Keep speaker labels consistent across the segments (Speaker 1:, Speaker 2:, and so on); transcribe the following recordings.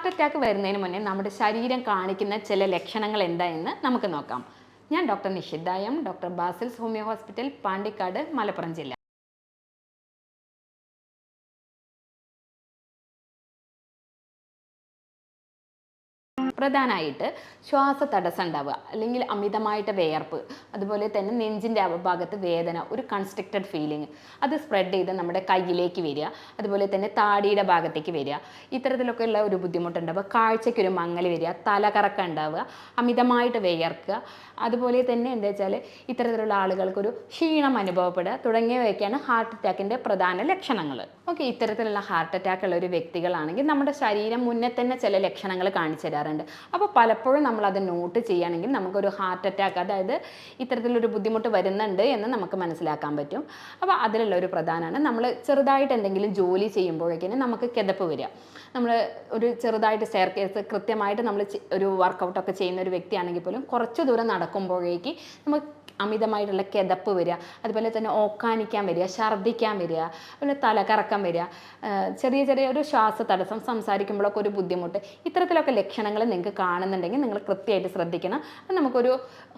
Speaker 1: Heart attack വരുന്നതിന് മുന്നേ നമ്മുടെ ശരീരം കാണിക്കുന്ന ചില ലക്ഷണങ്ങൾ എന്തായെന്ന് നമുക്ക് നോക്കാം. ഞാൻ doctor Nishitha M, doctor Basil's homeo hospital, Pandikkad, Malappuram ജില്ല. പ്രധാനമായിട്ട് ശ്വാസതടസ്സം ഉണ്ടാവുക, അല്ലെങ്കിൽ അമിതമായിട്ട് വിയർപ്പ്, അതുപോലെ തന്നെ നെഞ്ചിൻ്റെ ഭാഗത്ത് വേദന, ഒരു കൺസ്ട്രിക്റ്റഡ് ഫീലിംഗ്, അത് സ്പ്രെഡ് ചെയ്ത് നമ്മുടെ കയ്യിലേക്ക് വരിക, അതുപോലെ തന്നെ താടിയുടെ ഭാഗത്തേക്ക് വരിക, ഇത്തരത്തിലൊക്കെ ഉള്ള ഒരു ബുദ്ധിമുട്ടുണ്ടാവുക. കാഴ്ചയ്ക്കൊരു മങ്ങൽ വരിക, തലകറക്കം ഉണ്ടാവുക, അമിതമായിട്ട് വിയർക്കുക, അതുപോലെ തന്നെ എന്താ വെച്ചാൽ ഇത്തരത്തിലുള്ള ആളുകൾക്കൊരു ക്ഷീണം അനുഭവപ്പെടുക തുടങ്ങിയവയൊക്കെയാണ് ഹാർട്ട് അറ്റാക്കിൻ്റെ പ്രധാന ലക്ഷണങ്ങൾ. ഓക്കെ, ഇത്തരത്തിലുള്ള ഹാർട്ട് അറ്റാക്ക് ഉള്ള ഒരു വ്യക്തികളാണെങ്കിൽ നമ്മുടെ ശരീരം മുന്നേ തന്നെ ചില ലക്ഷണങ്ങൾ കാണിച്ചു തരാറുണ്ട്. അപ്പോൾ പലപ്പോഴും നമ്മളത് നോട്ട് ചെയ്യുകയാണെങ്കിൽ നമുക്കൊരു ഹാർട്ട് അറ്റാക്ക്, അതായത് ഇത്തരത്തിലൊരു ബുദ്ധിമുട്ട് വരുന്നുണ്ട് എന്ന് നമുക്ക് മനസ്സിലാക്കാൻ പറ്റും. അപ്പോൾ അതിലുള്ള ഒരു പ്രധാനമാണ് നമ്മൾ ചെറുതായിട്ട് എന്തെങ്കിലും ജോലി ചെയ്യുമ്പോഴേക്കും നമുക്ക് കിതപ്പ് വരിക. നമ്മൾ ഒരു ചെറുതായിട്ട് സ്റ്റെയർ കേസ് കൃത്യമായിട്ട് നമ്മൾ ഒരു വർക്കൗട്ടൊക്കെ ചെയ്യുന്ന ഒരു വ്യക്തിയാണെങ്കിൽ പോലും കുറച്ച് ദൂരം നടക്കുമ്പോഴേക്ക് നമുക്ക് അമിതമായിട്ടുള്ള കിതപ്പ് വരിക, അതുപോലെ തന്നെ ഓക്കാനിക്കാൻ വരിക, ഛർദ്ദിക്കാൻ വരിക, അതുപോലെ തലകറക്കം വരിക, ചെറിയ ചെറിയ ഒരു ശ്വാസതടസ്സം, സംസാരിക്കുമ്പോഴൊക്കെ ഒരു ബുദ്ധിമുട്ട്, ഇത്തരത്തിലൊക്കെ ലക്ഷണങ്ങൾ നിങ്ങൾക്ക് കാണുന്നുണ്ടെങ്കിൽ നിങ്ങൾ കൃത്യമായിട്ട് ശ്രദ്ധിക്കണം. അത് നമുക്കൊരു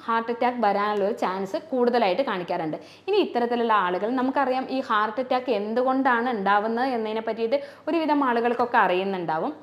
Speaker 1: ഹാർട്ട് അറ്റാക്ക് വരാനുള്ളൊരു ചാൻസ് കൂടുതലായിട്ട് കാണിക്കാറുണ്ട്. ഇനി ഇത്തരത്തിലുള്ള ആളുകൾ, നമുക്കറിയാം ഈ ഹാർട്ട് അറ്റാക്ക് എന്തുകൊണ്ടാണ് ഉണ്ടാവുന്നത് എന്നതിനെ പറ്റിയിട്ട് ഒരുവിധം ആളുകൾക്കൊക്കെ അറിയുന്നുണ്ടാവും.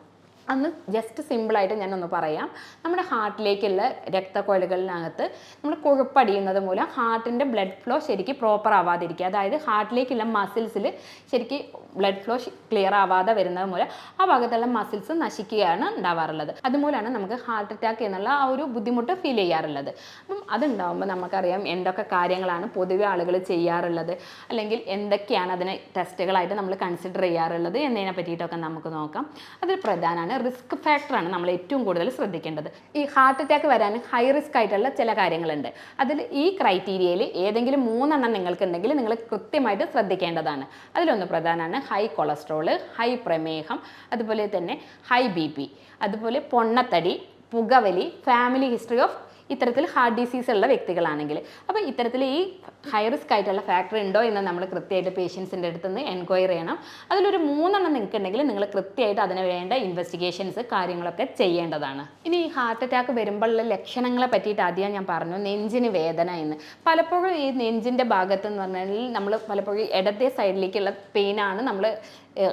Speaker 1: അന്ന് ജസ്റ്റ് സിമ്പിളായിട്ട് ഞാനൊന്ന് പറയാം. നമ്മുടെ ഹാർട്ടിലേക്കുള്ള രക്തക്കൊഴലുകളിനകത്ത് നമ്മൾ കൊഴുപ്പടിയുന്നത് മൂലം ഹാർട്ടിൻ്റെ ബ്ലഡ് ഫ്ലോ ശരിക്കും പ്രോപ്പർ ആവാതിരിക്കുക, അതായത് ഹാർട്ടിലേക്കുള്ള മസിൽസിൽ ശരിക്കും ബ്ലഡ് ഫ്ലോ ക്ലിയർ ആവാതെ വരുന്നത് മൂലം ആ ഭാഗത്തുള്ള മസിൽസ് നശിക്കുകയാണ് ഉണ്ടാവാറുള്ളത്. അതുമൂലമാണ് നമുക്ക് ഹാർട്ട് അറ്റാക്ക് എന്നുള്ള ആ ഒരു ബുദ്ധിമുട്ട് ഫീൽ ചെയ്യാറുള്ളത്. അപ്പം അതുണ്ടാകുമ്പോൾ നമുക്കറിയാം എന്തൊക്കെ കാര്യങ്ങളാണ് പൊതുവെ ആളുകൾ ചെയ്യാറുള്ളത്, അല്ലെങ്കിൽ എന്തൊക്കെയാണ് അതിന് ടെസ്റ്റുകളായിട്ട് നമ്മൾ കൺസിഡർ ചെയ്യാറുള്ളത് എന്നതിനെ പറ്റിയിട്ടൊക്കെ നമുക്ക് നോക്കാം. അതിൽ പ്രധാനമാണ് റിസ്ക് ഫാക്ടറാണ് നമ്മൾ ഏറ്റവും കൂടുതൽ ശ്രദ്ധിക്കേണ്ടത്. ഈ ഹാർട്ട് അറ്റാക്ക് വരാൻ ഹൈ റിസ്ക് ആയിട്ടുള്ള ചില കാര്യങ്ങളുണ്ട്. അതിൽ ഈ ക്രൈറ്റീരിയയിൽ ഏതെങ്കിലും 3 നിങ്ങൾക്കുണ്ടെങ്കിൽ നിങ്ങൾ കൃത്യമായിട്ട് ശ്രദ്ധിക്കേണ്ടതാണ്. അതിലൊന്ന് പ്രധാനമാണ് ഹൈ കൊളസ്ട്രോള്, ഹൈ പ്രമേഹം, അതുപോലെ തന്നെ ഹൈ BP, അതുപോലെ പൊണ്ണത്തടി, പുകവലി, ഫാമിലി ഹിസ്റ്ററി ഓഫ് ഇത്തരത്തിൽ ഹാർട്ട് ഡിസീസ് ഉള്ള വ്യക്തികളാണെങ്കിൽ. അപ്പോൾ ഇത്തരത്തിൽ ഈ ഹൈ റിസ്ക് ആയിട്ടുള്ള ഫാക്ടർ ഉണ്ടോ എന്ന് നമ്മൾ കൃത്യമായിട്ട് പേഷ്യൻസിൻ്റെ അടുത്ത് നിന്ന് എൻക്വയറി ചെയ്യണം. അതിലൊരു 3 നിങ്ങൾക്കുണ്ടെങ്കിൽ നിങ്ങൾ കൃത്യമായിട്ട് അതിന് വേണ്ട ഇൻവെസ്റ്റിഗേഷൻസ് കാര്യങ്ങളൊക്കെ ചെയ്യേണ്ടതാണ്. ഇനി ഈ ഹാർട്ട് അറ്റാക്ക് വരുമ്പോഴുള്ള ലക്ഷണങ്ങളെ പറ്റിയിട്ട് ആദ്യം ഞാൻ പറഞ്ഞു, നെഞ്ചിന് വേദന എന്ന്. പലപ്പോഴും ഈ നെഞ്ചിൻ്റെ ഭാഗത്ത് എന്ന് പറഞ്ഞാൽ നമ്മൾ പലപ്പോഴും ഇടത്തെ സൈഡിലേക്കുള്ള പെയിനാണ് നമ്മൾ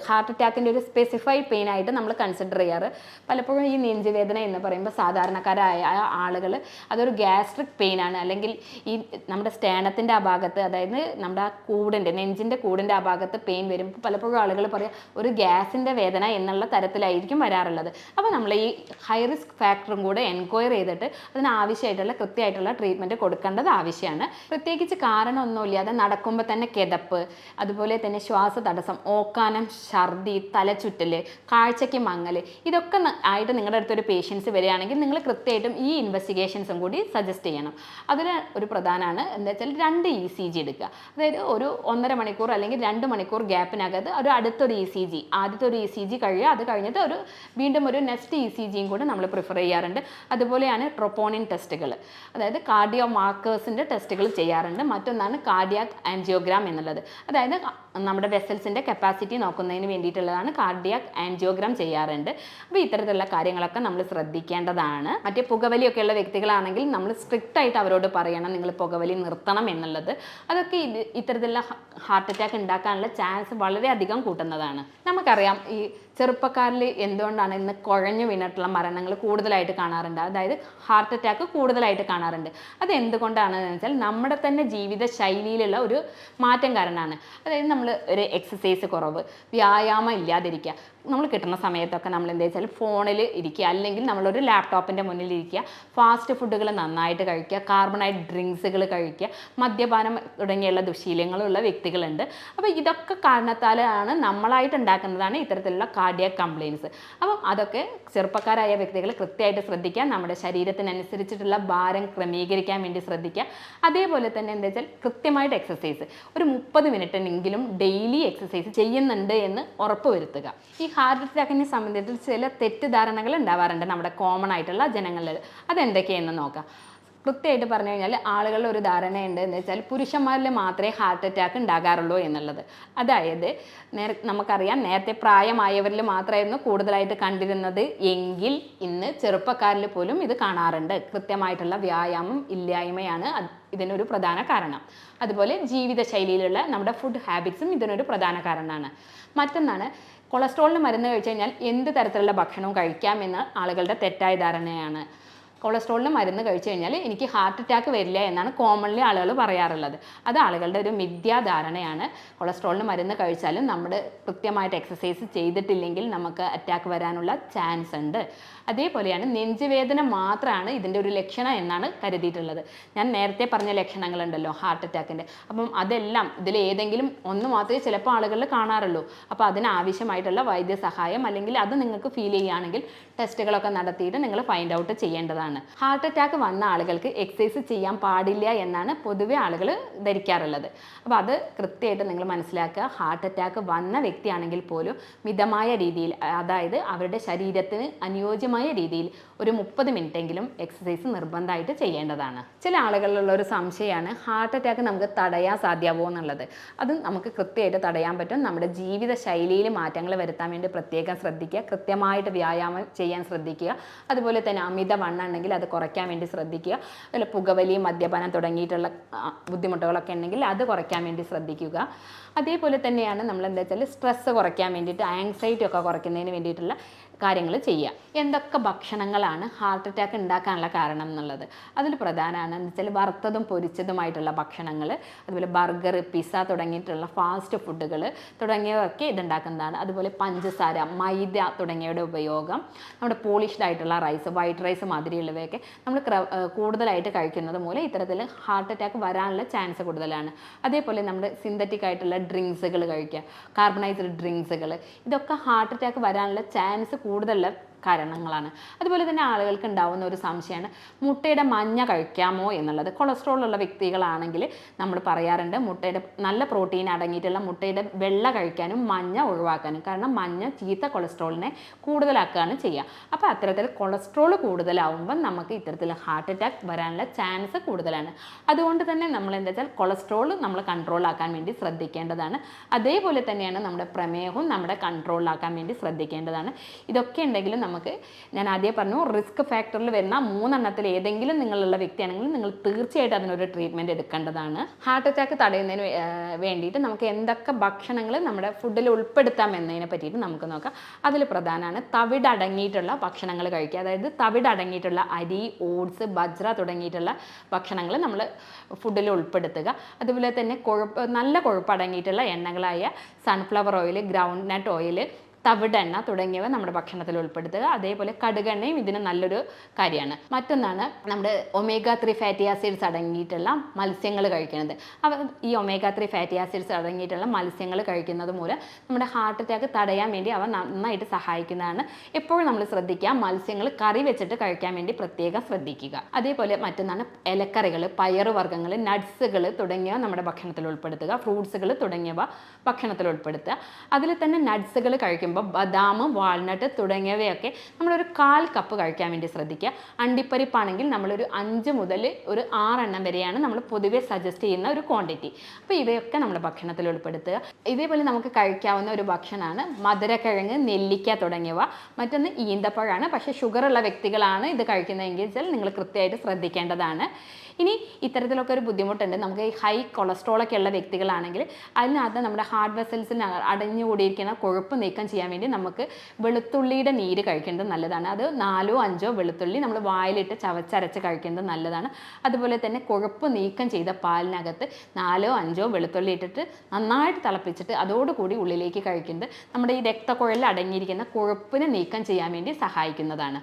Speaker 1: ഹാർട്ട് അറ്റാക്കിൻ്റെ ഒരു സ്പെസിഫൈഡ് പെയിൻ ആയിട്ട് നമ്മൾ കൺസിഡർ ചെയ്യാറ്. പലപ്പോഴും ഈ നെഞ്ചുവേദന എന്ന് പറയുമ്പോൾ സാധാരണക്കാരായ ആളുകൾ അതൊരു ഗ്യാസ്ട്രിക് പെയിനാണ്, അല്ലെങ്കിൽ ഈ നമ്മുടെ സ്റ്റേണത്തിൻ്റെ ആ ഭാഗത്ത്, അതായത് നമ്മുടെ ആ കൂടിൻ്റെ നെഞ്ചിൻ്റെ കൂടിൻ്റെ ആ ഭാഗത്ത് പെയിൻ വരുമ്പോൾ പലപ്പോഴും ആളുകൾ പറയാം ഒരു ഗ്യാസിൻ്റെ വേദന എന്നുള്ള തരത്തിലായിരിക്കും വരാറുള്ളത്. അപ്പോൾ നമ്മൾ ഈ ഹൈ റിസ്ക് ഫാക്ടറും കൂടെ എൻക്വയറി ചെയ്തിട്ട് അതിനാവശ്യമായിട്ടുള്ള കൃത്യമായിട്ടുള്ള ട്രീറ്റ്മെൻറ്റ് കൊടുക്കേണ്ടത് ആവശ്യമാണ്. പ്രത്യേകിച്ച് കാരണമൊന്നുമില്ലാതെ നടക്കുമ്പോൾ തന്നെ കിതപ്പ്, അതുപോലെ തന്നെ ശ്വാസതടസ്സം, ഓക്കാനം, ഛർദി, തലചുറ്റൽ, കാഴ്ചയ്ക്ക് മങ്ങൽ, ഇതൊക്കെ ആയിട്ട് നിങ്ങളുടെ അടുത്തൊരു പേഷ്യൻസ് വരികയാണെങ്കിൽ നിങ്ങൾ കൃത്യമായിട്ടും ഈ ഇൻവെസ്റ്റിഗേഷൻസും കൂടി സജസ്റ്റ് ചെയ്യണം. അതിൽ ഒരു പ്രധാനമാണ് എന്താ വെച്ചാൽ 2 ECG എടുക്കുക. അതായത് ഒരു 1.5 മണിക്കൂർ അല്ലെങ്കിൽ 2 മണിക്കൂർ ഗ്യാപ്പിനകത്ത് ഒരു അടുത്തൊരു ECG, ആദ്യത്തെ ഒരു ECG കഴിയുക, അത് കഴിഞ്ഞിട്ട് വീണ്ടും ഒരു നെക്സ്റ്റ് ECGയും കൂടെ നമ്മൾ പ്രിഫർ ചെയ്യാറുണ്ട്. അതുപോലെയാണ് ട്രോപ്പോണിൻ ടെസ്റ്റുകൾ, അതായത് കാർഡിയോ മാർക്കേഴ്സിൻ്റെ ടെസ്റ്റുകൾ ചെയ്യാറുണ്ട്. മറ്റൊന്നാണ് കാർഡിയാക് ആൻജിയോഗ്രാം എന്നുള്ളത്, അതായത് നമ്മുടെ വെസൽസിൻ്റെ കപ്പാസിറ്റി നോക്കുന്നതിന് വേണ്ടിയിട്ടുള്ളതാണ് കാർഡിയാക് ആൻജിയോഗ്രാം ചെയ്യാറുണ്ട്. അപ്പോൾ ഇത്തരത്തിലുള്ള കാര്യങ്ങളൊക്കെ നമ്മൾ ശ്രദ്ധിക്കേണ്ടതാണ്. മറ്റേ പുകവലിയൊക്കെ ഉള്ള വ്യക്തികളാണെങ്കിൽ നമ്മൾ സ്ട്രിക്റ്റ് ആയിട്ട് അവരോട് പറയണം നിങ്ങൾ പുകവലി നിർത്തണം എന്നുള്ളത്. അതൊക്കെ ഇത്തരത്തിലുള്ള ഹാർട്ട് അറ്റാക്ക് ഉണ്ടാക്കാനുള്ള ചാൻസ് വളരെയധികം കൂട്ടുന്നതാണ്. നമുക്കറിയാം ഈ ചെറുപ്പക്കാരിൽ എന്തുകൊണ്ടാണ് ഇന്ന് കുഴഞ്ഞു വീണിട്ടുള്ള മരണങ്ങൾ കൂടുതലായിട്ട് കാണാറുണ്ട്, അതായത് ഹാർട്ട് അറ്റാക്ക് കൂടുതലായിട്ട് കാണാറുണ്ട്. അത് എന്തുകൊണ്ടാണെന്ന് വെച്ചാൽ നമ്മുടെ തന്നെ ജീവിത ശൈലിയിലുള്ള ഒരു മാറ്റം കാരണമാണ്. അതായത് നമ്മൾ ഒരു എക്സസൈസ് കുറവ്, വ്യായാമം ഇല്ലാതിരിക്കുക, നമ്മൾ കിട്ടുന്ന സമയത്തൊക്കെ നമ്മൾ എന്താ വെച്ചാൽ ഫോണിൽ ഇരിക്കുക, അല്ലെങ്കിൽ നമ്മളൊരു ലാപ്ടോപ്പിൻ്റെ മുന്നിൽ ഇരിക്കുക, ഫാസ്റ്റ് ഫുഡുകൾ നന്നായിട്ട് കഴിക്കുക, കാർബണൈഡ് ഡ്രിങ്ക്സുകൾ കഴിക്കുക, മദ്യപാനം തുടങ്ങിയുള്ള ദുശീലങ്ങളുള്ള വ്യക്തികളുണ്ട്. അപ്പോൾ ഇതൊക്കെ കാരണത്താലാണ് നമ്മളായിട്ട് ഉണ്ടാക്കുന്നതാണ് ഇത്തരത്തിലുള്ള കാർഡിയാക് കംപ്ലയിൻസ്. അപ്പം അതൊക്കെ ചെറുപ്പക്കാരായ വ്യക്തികൾ കൃത്യമായിട്ട് ശ്രദ്ധിക്കുക, നമ്മുടെ ശരീരത്തിനനുസരിച്ചിട്ടുള്ള ഭാരം ക്രമീകരിക്കാൻ വേണ്ടി ശ്രദ്ധിക്കുക. അതേപോലെ തന്നെ എന്താ വെച്ചാൽ കൃത്യമായിട്ട് എക്സസൈസ് ഒരു 30 മിനിറ്റിനെങ്കിലും ഡെയിലി എക്സസൈസ് ചെയ്യുന്നുണ്ട് എന്ന് ഉറപ്പ് വരുത്തുക. ഈ ഹാർട്ട് അറ്റാക്കിനെ സംബന്ധിച്ച് ചില തെറ്റിദ്ധാരണകൾ ഉണ്ടാവാറുണ്ട് നമ്മുടെ കോമൺ ആയിട്ടുള്ള ജനങ്ങളിൽ. അതെന്തൊക്കെയെന്ന് നോക്കാം. കൃത്യമായിട്ട് പറഞ്ഞു കഴിഞ്ഞാൽ ആളുകളുടെ ഒരു ധാരണയുണ്ട് എന്ന് വെച്ചാൽ പുരുഷന്മാരിൽ മാത്രമേ ഹാർട്ട് അറ്റാക്ക് ഉണ്ടാകാറുള്ളൂ എന്നുള്ളത്. അതായത് നമുക്കറിയാം നേരത്തെ പ്രായമായവരിൽ മാത്രമായിരുന്നു കൂടുതലായിട്ട് കണ്ടിരുന്നത് എങ്കിൽ ഇന്ന് ചെറുപ്പക്കാരിൽ പോലും ഇത് കാണാറുണ്ട്. കൃത്യമായിട്ടുള്ള വ്യായാമം ഇല്ലായ്മയാണ് ഇതിനൊരു പ്രധാന കാരണം. അതുപോലെ ജീവിതശൈലിയിലുള്ള നമ്മുടെ ഫുഡ് ഹാബിറ്റ്സും ഇതിനൊരു പ്രധാന കാരണമാണ്. മറ്റൊന്നാണ് കൊളസ്ട്രോളിന് മരുന്ന് കഴിച്ചു കഴിഞ്ഞാൽ എന്ത് തരത്തിലുള്ള ഭക്ഷണവും കഴിക്കാമെന്ന് ആളുകളുടെ തെറ്റായ ധാരണയാണ്. കൊളസ്ട്രോളിന് മരുന്ന് കഴിച്ചു കഴിഞ്ഞാൽ എനിക്ക് ഹാർട്ട് അറ്റാക്ക് വരില്ല എന്നാണ് കോമൺലി ആളുകൾ പറയാറുള്ളത്. അത് ആളുകളുടെ ഒരു മിഥ്യാധാരണയാണ്. കൊളസ്ട്രോളിന് മരുന്ന് കഴിച്ചാലും നമ്മൾ കൃത്യമായിട്ട് എക്സസൈസ് ചെയ്തിട്ടില്ലെങ്കിൽ നമുക്ക് അറ്റാക്ക് വരാനുള്ള ചാൻസ് ഉണ്ട്. അതേപോലെയാണ് നെഞ്ചുവേദന മാത്രമാണ് ഇതിൻ്റെ ഒരു ലക്ഷണം എന്നാണ് കരുതിയിട്ടുള്ളത്. ഞാൻ നേരത്തെ പറഞ്ഞ ലക്ഷണങ്ങളുണ്ടല്ലോ ഹാർട്ട് അറ്റാക്കിൻ്റെ, അപ്പം അതെല്ലാം ഇതിൽ ഏതെങ്കിലും ഒന്ന് മാത്രമേ ചിലപ്പോൾ ആളുകളിൽ കാണാറുള്ളൂ. അപ്പോൾ അതിനാവശ്യമായിട്ടുള്ള വൈദ്യസഹായം അല്ലെങ്കിൽ അത് നിങ്ങൾക്ക് ഫീൽ ചെയ്യുകയാണെങ്കിൽ ടെസ്റ്റുകളൊക്കെ നടത്തിയിട്ട് നിങ്ങൾ ഫൈൻഡ് ഔട്ട് ചെയ്യേണ്ടതാണ്. ഹാർട്ട് അറ്റാക്ക് വന്ന ആളുകൾക്ക് എക്സസൈസ് ചെയ്യാൻ പാടില്ല എന്നാണ് പൊതുവെ ആളുകൾ ധരിക്കാറുള്ളത്. അപ്പോൾ അത് കൃത്യമായിട്ട് നിങ്ങൾ മനസ്സിലാക്കുക. ഹാർട്ട് അറ്റാക്ക് വന്ന വ്യക്തിയാണെങ്കിൽ പോലും മിതമായ രീതിയിൽ, അതായത് അവരുടെ ശരീരത്തിന് അനുയോജ്യമായ രീതിയിൽ ഒരു 30 മിനിറ്റെങ്കിലും എക്സസൈസ് നിർബന്ധമായിട്ട് ചെയ്യേണ്ടതാണ്. ചില ആളുകളിലുള്ള ഒരു സംശയമാണ് ഹാർട്ട് അറ്റാക്ക് നമുക്ക് തടയാൻ സാധ്യമാവുമോ എന്നുള്ളത്. അത് നമുക്ക് കൃത്യമായിട്ട് തടയാൻ പറ്റും. നമ്മുടെ ജീവിത ശൈലിയിൽ മാറ്റങ്ങൾ വരുത്താൻ വേണ്ടി പ്രത്യേകം ശ്രദ്ധിക്കുക. കൃത്യമായിട്ട് വ്യായാമം ചെയ്യാൻ ശ്രദ്ധിക്കുക. അതുപോലെ തന്നെ അമിതവണ്ണം ഉണ്ടെങ്കിൽ അത് കുറയ്ക്കാൻ വേണ്ടി ശ്രദ്ധിക്കുക. അതുപോലെ പുകവലി, മദ്യപാനം തുടങ്ങിയിട്ടുള്ള ബുദ്ധിമുട്ടുകളൊക്കെ ഉണ്ടെങ്കിൽ അത് കുറയ്ക്കാൻ വേണ്ടി ശ്രദ്ധിക്കുക. അതേപോലെ തന്നെയാണ് നമ്മൾ എന്താ വെച്ചാൽ സ്ട്രെസ്സ് കുറയ്ക്കാൻ വേണ്ടിയിട്ട്, ആങ്സൈറ്റി ഒക്കെ കുറയ്ക്കുന്നതിന് വേണ്ടിയിട്ടുള്ള കാര്യങ്ങൾ ചെയ്യുക. എന്തൊക്കെ ഭക്ഷണങ്ങളാണ് ഹാർട്ട് അറ്റാക്ക് ഉണ്ടാക്കാനുള്ള കാരണം എന്നുള്ളത് അതിൽ പ്രധാനമാണ് എന്ന് വെച്ചാൽ വറുത്തതും പൊരിച്ചതുമായിട്ടുള്ള ഭക്ഷണങ്ങൾ, അതുപോലെ ബർഗർ, പിസ്സ തുടങ്ങിയിട്ടുള്ള ഫാസ്റ്റ് ഫുഡുകൾ തുടങ്ങിയവയൊക്കെ ഇതുണ്ടാക്കുന്നതാണ്. അതുപോലെ പഞ്ചസാര, മൈദ തുടങ്ങിയവയുടെ ഉപയോഗം, നമ്മുടെ പോളിഷ്ഡ് ആയിട്ടുള്ള റൈസ്, വൈറ്റ് റൈസ് മാതിരിയുള്ളവയൊക്കെ നമ്മൾ കൂടുതലായിട്ട് കഴിക്കുന്നത് മൂലം ഇത്തരത്തിൽ ഹാർട്ട് അറ്റാക്ക് വരാനുള്ള ചാൻസ് കൂടുതലാണ്. അതേപോലെ നമ്മൾ സിന്തറ്റിക് ആയിട്ടുള്ള ഡ്രിങ്ക്സുകൾ കഴിക്കുക, കാർബണൈസ്ഡ് ഡ്രിങ്ക്സുകൾ, ഇതൊക്കെ ഹാർട്ട് അറ്റാക്ക് വരാനുള്ള ചാൻസ് കൂടുതലുള്ള കാരണങ്ങളാണ്. അതുപോലെ തന്നെ ആളുകൾക്ക് ഉണ്ടാവുന്ന ഒരു സംശയമാണ് മുട്ടയുടെ മഞ്ഞ കഴിക്കാമോ എന്നുള്ളത്. കൊളസ്ട്രോൾ ഉള്ള വ്യക്തികളാണെങ്കിൽ നമ്മൾ പറയാറുണ്ട് മുട്ടയുടെ നല്ല പ്രോട്ടീൻ അടങ്ങിയിട്ടുള്ള മുട്ടയുടെ വെള്ള കഴിക്കാനും മഞ്ഞ ഒഴിവാക്കാനും. കാരണം മഞ്ഞ ചീത്ത കൊളസ്ട്രോളിനെ കൂടുതലാക്കുകയാണ് ചെയ്യുക. അപ്പോൾ അത്തരത്തിൽ കൊളസ്ട്രോൾ കൂടുതലാവുമ്പം നമുക്ക് ഇത്തരത്തിൽ ഹാർട്ട് അറ്റാക്ക് വരാനുള്ള ചാൻസ് കൂടുതലാണ്. അതുകൊണ്ട് തന്നെ നമ്മൾ എന്താ വെച്ചാൽ കൊളസ്ട്രോൾ നമ്മൾ കൺട്രോളാക്കാൻ വേണ്ടി ശ്രദ്ധിക്കേണ്ടതാണ്. അതേപോലെ തന്നെയാണ് നമ്മുടെ പ്രമേഹവും നമ്മുടെ കൺട്രോളാക്കാൻ വേണ്ടി ശ്രദ്ധിക്കേണ്ടതാണ്. ഇതൊക്കെ ഉണ്ടെങ്കിലും നമുക്ക്, ഞാൻ ആദ്യം പറഞ്ഞു, റിസ്ക് ഫാക്ടറിൽ വരുന്ന 3 എണ്ണത്തിൽ ഏതെങ്കിലും നിങ്ങളുള്ള വ്യക്തിയാണെങ്കിൽ നിങ്ങൾ തീർച്ചയായിട്ടും അതിനൊരു ട്രീറ്റ്മെൻറ്റ് എടുക്കേണ്ടതാണ്. ഹാർട്ട് അറ്റാക്ക് തടയുന്നതിന് വേണ്ടിയിട്ട് നമുക്ക് എന്തൊക്കെ ഭക്ഷണങ്ങൾ നമ്മുടെ ഫുഡിൽ ഉൾപ്പെടുത്താം എന്നതിനെ പറ്റിയിട്ട് നമുക്ക് നോക്കാം. അതിൽ പ്രധാനമാണ് തവിട് അടങ്ങിയിട്ടുള്ള ഭക്ഷണങ്ങൾ കഴിക്കുക. അതായത് തവിട് അടങ്ങിയിട്ടുള്ള അരി, ഓട്സ്, ബജ്ര തുടങ്ങിയിട്ടുള്ള ഭക്ഷണങ്ങൾ നമ്മൾ ഫുഡിൽ ഉൾപ്പെടുത്തുക. അതുപോലെ തന്നെ നല്ല കൊഴുപ്പ് അടങ്ങിയിട്ടുള്ള എണ്ണകളായ സൺഫ്ലവർ ഓയിൽ, ഗ്രൗണ്ട് നട്ട് ഓയിൽ, തവിടെണ്ണ തുടങ്ങിയവ നമ്മുടെ ഭക്ഷണത്തിൽ ഉൾപ്പെടുത്തുക. അതേപോലെ കടുകെണ്ണയും ഇതിന് നല്ലൊരു കാര്യമാണ്. മറ്റൊന്നാണ് നമ്മുടെ ഒമേഗ 3 ഫാറ്റി ആസിഡ്സ് അടങ്ങിയിട്ടുള്ള മത്സ്യങ്ങൾ കഴിക്കുന്നത്. ഈ ഒമേഗ 3 ഫാറ്റി ആസിഡ്സ് അടങ്ങിയിട്ടുള്ള മത്സ്യങ്ങൾ കഴിക്കുന്നത് മൂലം നമ്മുടെ ഹാർട്ട് അറ്റാക്ക് തടയാൻ വേണ്ടി അവ നന്നായിട്ട് സഹായിക്കുന്നതാണ്. എപ്പോഴും നമ്മൾ ശ്രദ്ധിക്കുക, മത്സ്യങ്ങൾ കറി വെച്ചിട്ട് കഴിക്കാൻ വേണ്ടി പ്രത്യേകം ശ്രദ്ധിക്കുക. അതേപോലെ മറ്റൊന്നാണ് ഇലക്കറികൾ, പയറുവർഗ്ഗങ്ങൾ, നട്ട്സുകൾ തുടങ്ങിയവ നമ്മുടെ ഭക്ഷണത്തിൽ ഉൾപ്പെടുത്തുക. ഫ്രൂട്ട്സുകൾ തുടങ്ങിയവ ഭക്ഷണത്തിൽ ഉൾപ്പെടുത്തുക. അതിൽ തന്നെ നട്ട്സുകൾ കഴിക്കുമ്പോൾ ബദാം, വാൾനട്ട് തുടങ്ങിയവയൊക്കെ നമ്മളൊരു 1/4 കപ്പ് കഴിക്കാൻ വേണ്ടി ശ്രദ്ധിക്കുക. അണ്ടിപ്പരിപ്പാണെങ്കിൽ നമ്മളൊരു 5 മുതൽ ഒരു 6 എണ്ണം വരെയാണ് നമ്മൾ പൊതുവെ സജസ്റ്റ് ചെയ്യുന്ന ഒരു ക്വാണ്ടിറ്റി. അപ്പോൾ ഇവയൊക്കെ നമ്മുടെ ഭക്ഷണത്തിൽ ഉൾപ്പെടുത്തുക. ഇതേപോലെ നമുക്ക് കഴിക്കാവുന്ന ഒരു ഭക്ഷണമാണ് മധുരക്കിഴങ്ങ്, നെല്ലിക്ക തുടങ്ങിയവ. മറ്റൊന്ന് ഈന്തപ്പഴമാണ്. പക്ഷേ ഷുഗറുള്ള വ്യക്തികളാണ് ഇത് കഴിക്കുന്നതെങ്കിൽ നിങ്ങൾ കൃത്യമായിട്ട് ശ്രദ്ധിക്കേണ്ടതാണ്. ഇനി ഇത്തരത്തിലൊക്കെ ഒരു ബുദ്ധിമുട്ടുണ്ട്. നമുക്ക് ഈ ഹൈ കൊളസ്ട്രോളൊക്കെ ഉള്ള വ്യക്തികളാണെങ്കിൽ അതിനകത്ത് നമ്മുടെ ഹാർട്ട് വെസൽസിൽ അടഞ്ഞുകൂടിയിരിക്കുന്ന കൊഴുപ്പ് നീക്കം ചെയ്യാൻ വേണ്ടി നമുക്ക് വെളുത്തുള്ളിയുടെ നീര് കഴിക്കേണ്ടത് നല്ലതാണ്. അത് 4 or 5 വെളുത്തുള്ളി നമ്മൾ വായിലിട്ട് ചവച്ചരച്ച് കഴിക്കുന്നത് നല്ലതാണ്. അതുപോലെ തന്നെ കൊഴുപ്പ് നീക്കം ചെയ്ത പാലിനകത്ത് 4 or 5 വെളുത്തുള്ളി ഇട്ടിട്ട് നന്നായിട്ട് തിളപ്പിച്ചിട്ട് അതോടുകൂടി ഉള്ളിലേക്ക് കഴിക്കുന്നത് നമ്മുടെ ഈ രക്തക്കുഴലിൽ അടങ്ങിയിരിക്കുന്ന കൊഴുപ്പിനെ നീക്കം ചെയ്യാൻ വേണ്ടി സഹായിക്കുന്നതാണ്.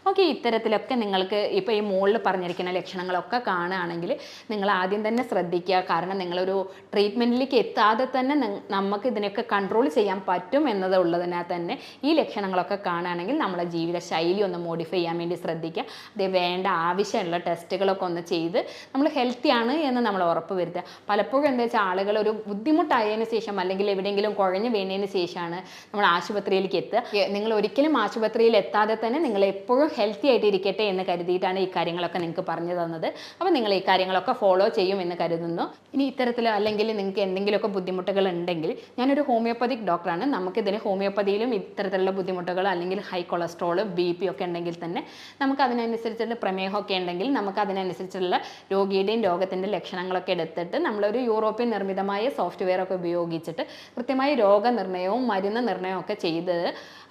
Speaker 1: ഓക്കെ, ഇത്തരത്തിലൊക്കെ നിങ്ങൾക്ക് ഇപ്പോൾ ഈ മുകളിൽ പറഞ്ഞിരിക്കുന്ന ലക്ഷണങ്ങളൊക്കെ കാണുകയാണെങ്കിൽ നിങ്ങൾ ആദ്യം തന്നെ ശ്രദ്ധിക്കുക. കാരണം നിങ്ങളൊരു ട്രീറ്റ്മെൻറ്റിലേക്ക് എത്താതെ തന്നെ നമുക്ക് ഇതിനൊക്കെ കൺട്രോൾ ചെയ്യാൻ പറ്റും എന്നതുള്ളതിനാൽ തന്നെ ഈ ലക്ഷണങ്ങളൊക്കെ കാണുകയാണെങ്കിൽ നമ്മളെ ജീവിത ശൈലി ഒന്ന് മോഡിഫൈ ചെയ്യാൻ വേണ്ടി ശ്രദ്ധിക്കുക. അതേ വേണ്ട ആവശ്യമുള്ള ടെസ്റ്റുകളൊക്കെ ഒന്ന് ചെയ്ത് നമ്മൾ ഹെൽത്തി ആണ് എന്ന് നമ്മൾ ഉറപ്പ് വരുത്തുക. പലപ്പോഴും എന്താ വെച്ചാൽ ആളുകൾ ഒരു ബുദ്ധിമുട്ടായതിനു ശേഷം അല്ലെങ്കിൽ എവിടെയെങ്കിലും കുഴഞ്ഞു വീണതിന് ശേഷമാണ് നമ്മൾ ആശുപത്രിയിലേക്ക് എത്തുക. നിങ്ങൾ ഒരിക്കലും ആശുപത്രിയിൽ എത്താതെ തന്നെ നിങ്ങൾ എപ്പോഴും ഹെൽത്തി ആയിട്ട് ഇരിക്കട്ടെ എന്ന് കരുതിയിട്ടാണ് ഈ കാര്യങ്ങളൊക്കെ നിങ്ങൾക്ക് പറഞ്ഞു തന്നത്. അപ്പോൾ നിങ്ങൾ ഈ കാര്യങ്ങളൊക്കെ ഫോളോ ചെയ്യും എന്ന് കരുതുന്നു. ഇനി ഇത്തരത്തിൽ അല്ലെങ്കിൽ നിങ്ങൾക്ക് എന്തെങ്കിലുമൊക്കെ ബുദ്ധിമുട്ടുകൾ ഉണ്ടെങ്കിൽ, ഞാനൊരു ഹോമിയോപ്പതിക് ഡോക്ടറാണ്. നമുക്കിതിന് ഹോമിയോപ്പതിയിലും ഇത്തരത്തിലുള്ള ബുദ്ധിമുട്ടുകൾ അല്ലെങ്കിൽ ഹൈ കൊളസ്ട്രോൾ BP ഒക്കെ ഉണ്ടെങ്കിൽ തന്നെ നമുക്ക് അതിനനുസരിച്ചുള്ള പ്രമേഹമൊക്കെ ഉണ്ടെങ്കിൽ നമുക്ക് അതിനനുസരിച്ചുള്ള രോഗിയുടെയും രോഗത്തിൻ്റെ ലക്ഷണങ്ങളൊക്കെ എടുത്തിട്ട് നമ്മളൊരു യൂറോപ്യൻ നിർമ്മിതമായ സോഫ്റ്റ്വെയർ ഒക്കെ ഉപയോഗിച്ചിട്ട് കൃത്യമായി രോഗനിർണയവും മരുന്ന് നിർണയവും ഒക്കെ ചെയ്ത്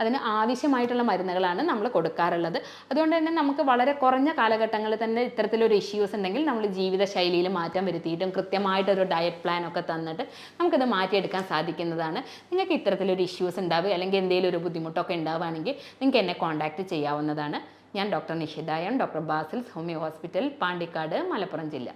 Speaker 1: അതിന് ആവശ്യമായിട്ടുള്ള മരുന്നുകളാണ് നമ്മൾ കൊടുക്കാറുള്ളത്. അതുകൊണ്ട് തന്നെ നമുക്ക് വളരെ കുറഞ്ഞ കാലഘട്ടങ്ങളിൽ തന്നെ ഇത്തരത്തിലൊരു ഇഷ്യൂസ് ഉണ്ടെങ്കിൽ നമ്മൾ ജീവിതശൈലിയിൽ മാറ്റം വരുത്തിയിട്ടും കൃത്യമായിട്ടൊരു ഡയറ്റ് പ്ലാൻ ഒക്കെ തന്നിട്ട് നമുക്കത് മാറ്റിയെടുക്കാൻ സാധിക്കുന്നതാണ്. നിങ്ങൾക്ക് ഇത്തരത്തിലൊരു ഇഷ്യൂസ് ഉണ്ടാവുക അല്ലെങ്കിൽ എന്തെങ്കിലും ഒരു ബുദ്ധിമുട്ടൊക്കെ ഉണ്ടാവുകയാണെങ്കിൽ നിങ്ങൾക്ക് എന്നെ കോൺടാക്റ്റ് ചെയ്യാവുന്നതാണ്. ഞാൻ doctor Nishitha M, doctor Basil's homeo hospital, Pandikkad, Malappuram ജില്ല.